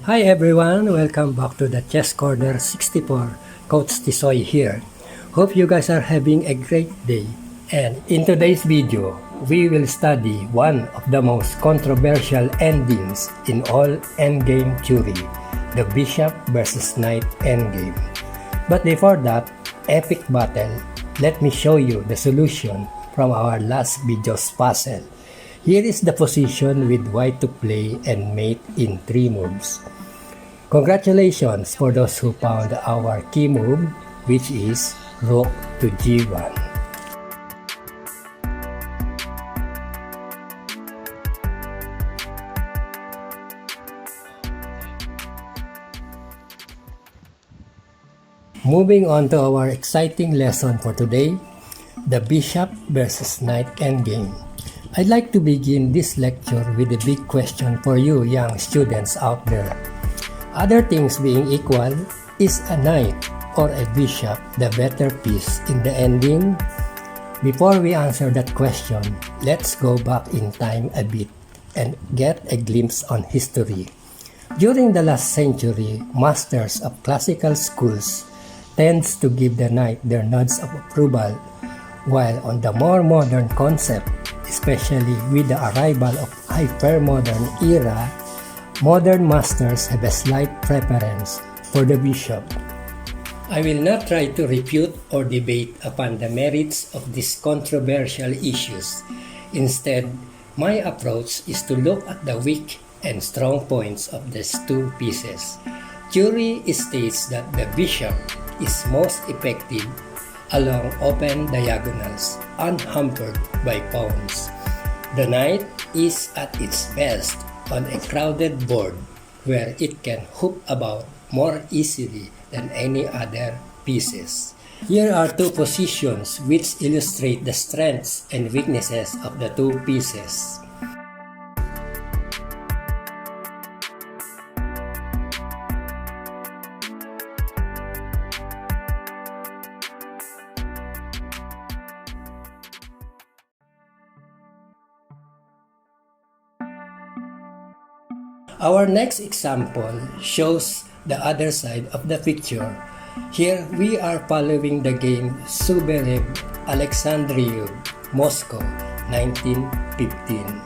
Hi everyone, welcome back to the Chess Corner 64. Coach Tisoy here. Hope you guys are having a great day. And in today's video, we will study one of the most controversial endings in all endgame theory, the Bishop versus Knight endgame. But before that epic battle, let me show you the solution from our last video's puzzle. Here is the position with white to play and mate in 3 moves. Congratulations for those who found our key move, which is Rook to G1. Moving on to our exciting lesson for today, the Bishop versus Knight endgame. I'd like to begin this lecture with a big question for you young students out there. Other things being equal, is a knight or a bishop the better piece in the ending? Before we answer that question, let's go back in time a bit and get a glimpse on history. During the last century, masters of classical schools tends to give the knight their nods of approval, while on the more modern concept, especially with the arrival of hyper-modern era, modern masters have a slight preference for the bishop. I will not try to refute or debate upon the merits of these controversial issues. Instead, my approach is to look at the weak and strong points of these two pieces. Theory states that the bishop is most effective along open diagonals, unhampered by pawns. The knight is at its best on a crowded board where it can hoop about more easily than any other pieces. Here are 2 positions which illustrate the strengths and weaknesses of the 2 pieces. Our next example shows the other side of the picture. Here we are following the game Suberev Alexandriev, Moscow, 1915.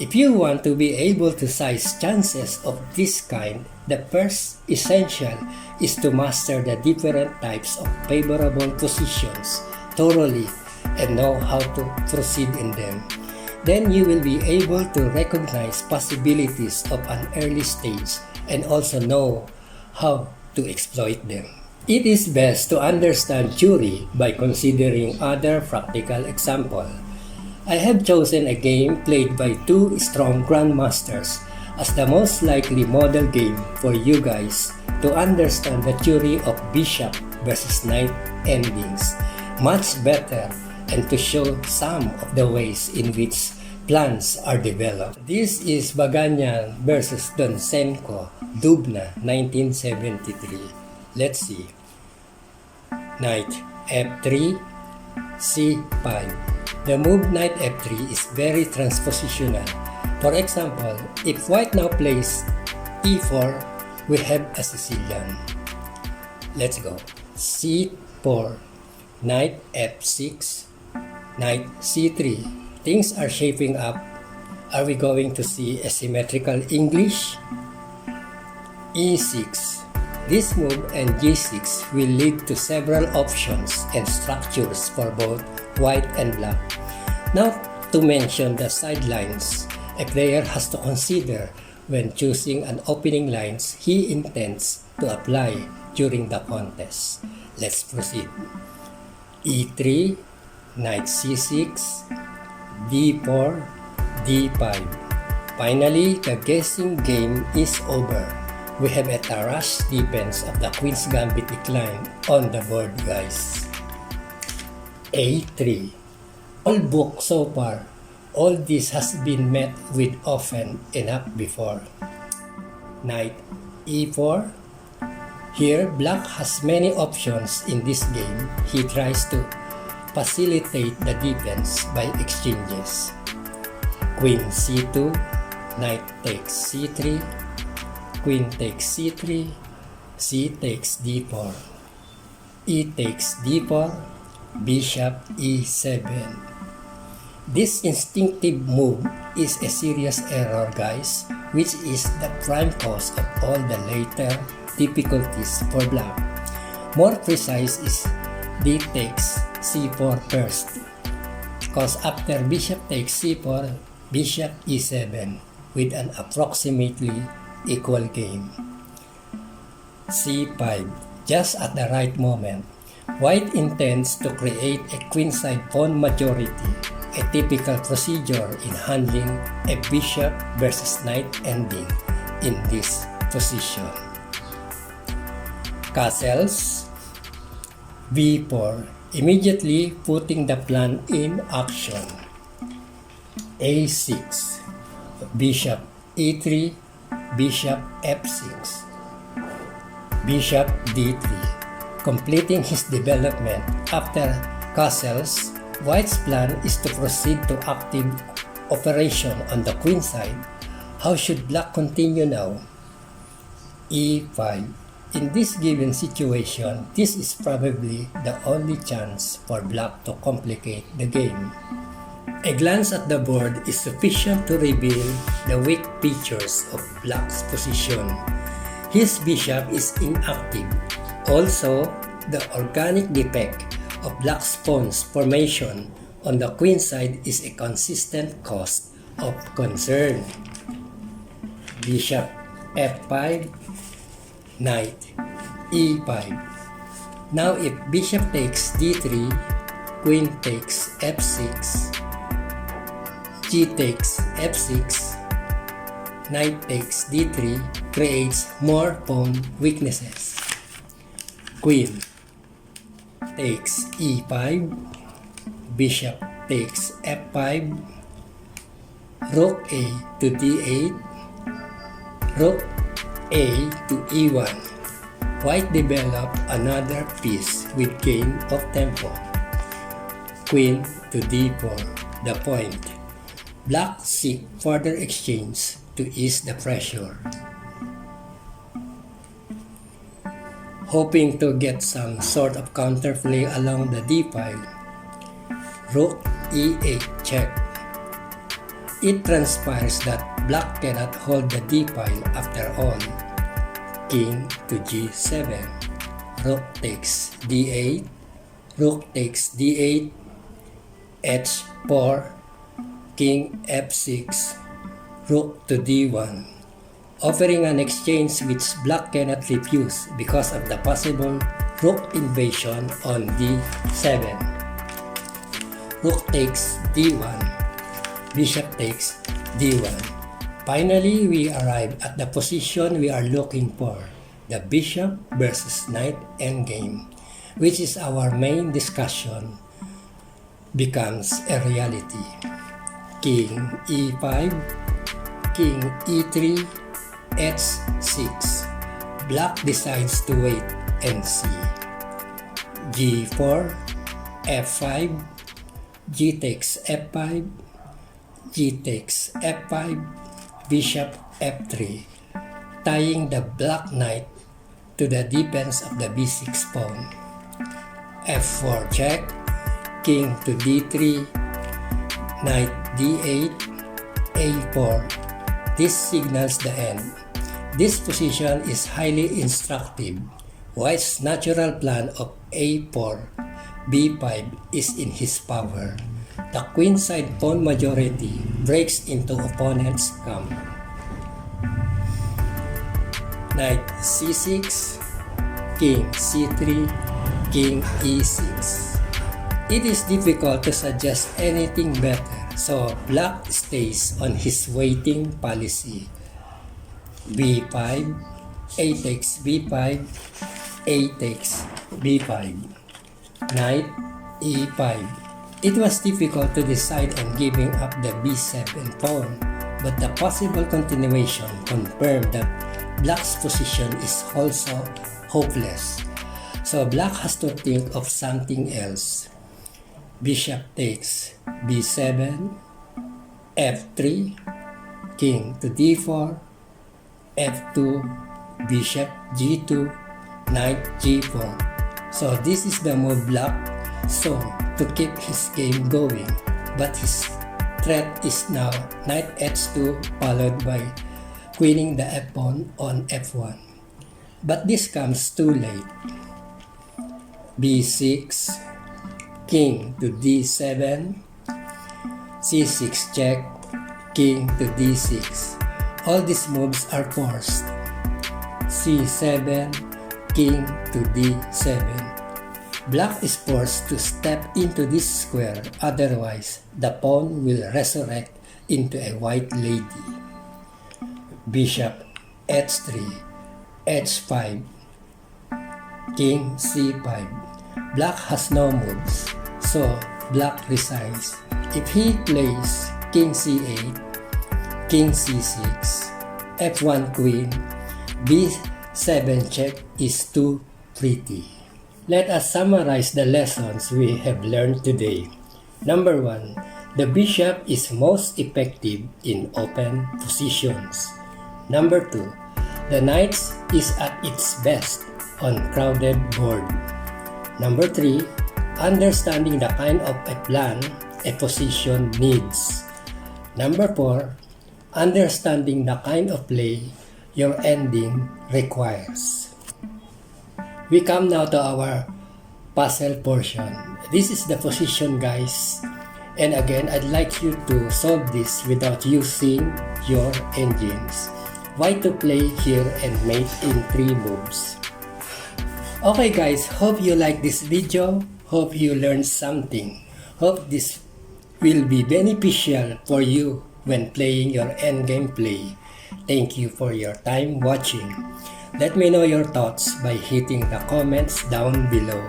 If you want to be able to size chances of this kind, the first essential is to master the different types of favorable positions thoroughly and know how to proceed in them. Then you will be able to recognize possibilities of an early stage and also know how to exploit them. It is best to understand theory by considering other practical examples. I have chosen a game played by 2 strong grandmasters as the most likely model game for you guys to understand the theory of bishop versus knight endings much better and to show some of the ways in which plans are developed. This is Baganyan versus Donsenko, Dubna, 1973. Let's see. Knight f3, c5. The move knight f3 is very transpositional. For example, if white now plays e4, we have a Sicilian. Let's go. c4, knight f6, knight c3. Things are shaping up. Are we going to see a symmetrical English? e6. This move and g6 will lead to several options and structures for both white and black. Now, to mention the sidelines, a player has to consider when choosing an opening lines he intends to apply during the contest. Let's proceed. e3, knight c6, d4, d5. Finally, the guessing game is over. We have a rush defense of the Queen's Gambit decline on the board, guys. a3. All book so far, all this has been met with often enough before. Knight e4. Here, black has many options in this game. He tries to facilitate the defense by exchanges. Queen c2, knight takes c3, queen takes c3, c takes d4, e takes d4, bishop e7. This instinctive move is a serious error, guys, which is the prime cause of all the later difficulties for black. More precise is d takes c4 first, because after bishop takes c4, bishop e7 with an approximately equal game. c5. Just at the right moment, white intends to create a queenside pawn majority, a typical procedure in handling a bishop versus knight ending in this position. Castles, b4, immediately putting the plan in action. a6, bishop e3, bishop f6, bishop d3, completing his development. After castles, white's plan is to proceed to active operation on the queen side. How should black continue now? e5. In this given situation, this is probably the only chance for black to complicate the game. A glance at the board is sufficient to reveal the weak features of black's position. His bishop is inactive. Also, the organic defect of black's pawn's formation on the queen side is a consistent cause of concern. Bishop f5, knight e5. Now if bishop takes d3, queen takes f6, g takes f6, knight takes d3, creates more pawn weaknesses. Queen takes e5, bishop takes f5, rook a to d8, rook a to e1. White developed another piece with gain of tempo. Queen to d4, the point. Black seek further exchange to ease the pressure, hoping to get some sort of counterplay along the d file. Rook e8 check. It transpires that black cannot hold the d file after all. King to g7. Rook takes d8. Rook takes d8. h4. King f6. Rook to d1. Offering an exchange which black cannot refuse because of the possible rook invasion on d7. Rook takes d1. Bishop takes d1. Finally, we arrive at the position we are looking for, the bishop versus knight endgame, which is our main discussion, becomes a reality. King e5, king e3, h6. Black decides to wait and see. g4, f5, g takes f5, g takes f5, bishop f3, tying the black knight to the defense of the b6 pawn. f4 check, king to d3, knight d8, a4. This signals the end. This position is highly instructive. White's natural plan of a4, b5 is in his power. The queenside pawn majority breaks into opponent's camp. Knight c6, king c3, king e6. It is difficult to suggest anything better So black stays on his waiting policy. b5, a takes b5, a takes b5, knight e5. It was difficult to decide on giving up the b7 pawn, but the possible continuation confirmed that black's position is also hopeless. So black has to think of something else. Bishop takes b7, f3, king to d4, f2, bishop g2, knight g4. So this is the move black saw to keep his game going, but his threat is now knight h2 followed by queening the f-pawn on f1. But this comes too late. b6, king to d7, c6 check, king to d6. All these moves are forced. c7, king to d7. Black is forced to step into this square, otherwise the pawn will resurrect into a white lady. Bishop h3, h5, king c5. Black has no moves, so black resigns. If he plays king c8, king c6, f1 queen, b7 check is too pretty. Let us summarize the lessons we have learned today. Number 1, the bishop is most effective in open positions. Number 2, the knight is at its best on crowded board. Number 3, understanding the kind of a plan a position needs. Number 4, understanding the kind of play your ending requires. We come now to our puzzle portion. This is the position, guys. And again, I'd like you to solve this without using your engines. Why to play here and mate in 3 moves. Okay guys, hope you like this video. Hope you learned something. Hope this will be beneficial for you when playing your endgame play. Thank you for your time watching. Let me know your thoughts by hitting the comments down below.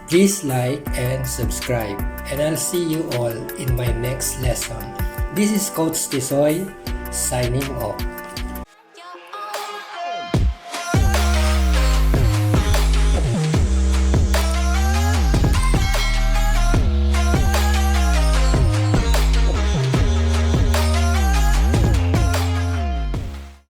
Please like and subscribe, and I'll see you all in my next lesson. This is Coach Tisoy signing off.